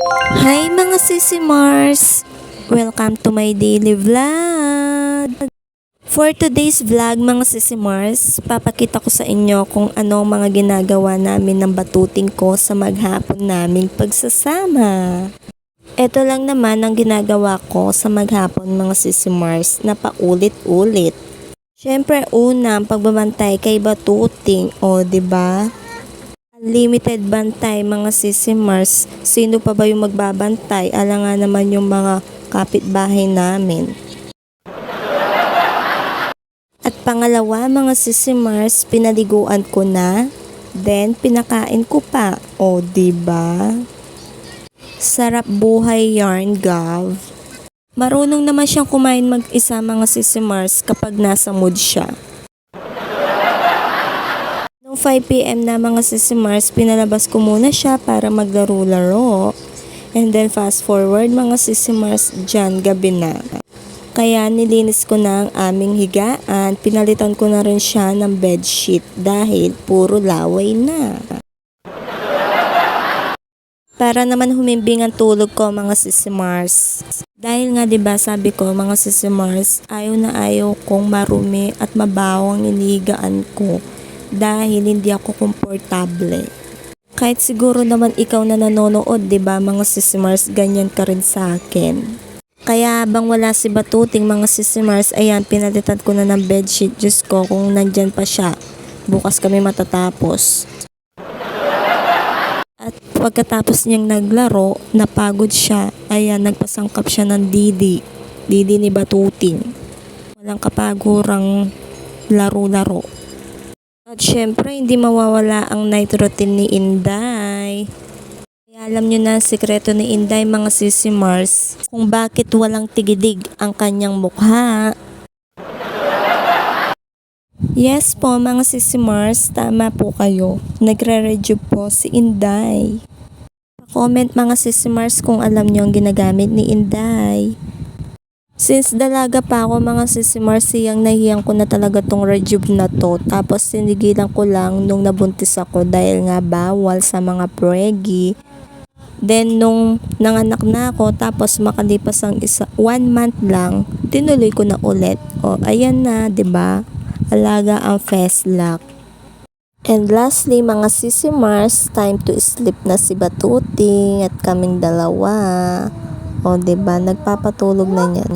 Hi mga Sisi Mars! Welcome to my daily vlog! For today's vlog mga Sisi Mars, papakita ko sa inyo kung ano ang mga ginagawa namin ng batuting ko sa maghapon naming pagsasama. Ito lang naman ang ginagawa ko sa maghapon mga Sisi Mars na paulit-ulit. Siyempre una ang pagbabantay kay batuting, o 'di ba? Limited bantay mga Sisi Mars. Sino pa ba yung magbabantay? Alangan naman yung mga kapitbahay namin. At pangalawa mga Sisi Mars, pinaliguan ko na. Then pinakain ko pa. O diba? Sarap buhay yarn Gav. Marunong naman siyang kumain mag-isa mga Sisi Mars kapag nasa mood siya. 5 PM na mga Sisi Mars, pinalabas ko muna siya para maglaro-laro. And then fast forward mga Sisi Mars, dyan gabi na. Kaya nilinis ko na ang aming higaan, pinalitan ko na rin siya ng bedsheet dahil puro laway na. Para naman humimbing ang tulog ko mga Sisi Mars. Dahil nga 'di ba sabi ko mga Sisi Mars, ayaw na ayaw kong marumi at mabaho ang inihigaan ko. Dahil hindi ako komportable. Kahit siguro naman ikaw na nanonood, 'di ba mga Sisi Mars, ganyan ka rin sa akin. Kaya habang wala si Batuting mga Sisi Mars, ayan, pinalitan ko na ng bedsheet. Diyos ko, kung nandyan pa siya, bukas kami matatapos. At pagkatapos niyang naglaro, napagod siya. Ayan, nagpasangkap siya ng Didi. Didi ni Batuting. Walang kapagurang laro-laro. At syempre, hindi mawawala ang night routine ni Inday. Kaya alam nyo na ang sikreto ni Inday mga Sisi Mars, kung bakit walang tigidig ang kanyang mukha. Yes po mga Sisi Mars, tama po kayo. Nagre-review po si Inday. Comment mga Sisi Mars kung alam nyo ang ginagamit ni Inday. Since dalaga pa ako mga Sisi Mars, nahiyang ko na talaga tong Rejuve na to. Tapos sinigilan ko lang nung nabuntis ako dahil nga bawal sa mga pregi. Then nung nanganak na ako, tapos makalipas ang 1 month lang, tinuloy ko na ulit. O ayan na, 'di ba? Alaga ang Feslock. And lastly mga Sisi Mars, time to sleep na si Batuting at kaming dalawa. O 'di ba, nagpapatulog na niya.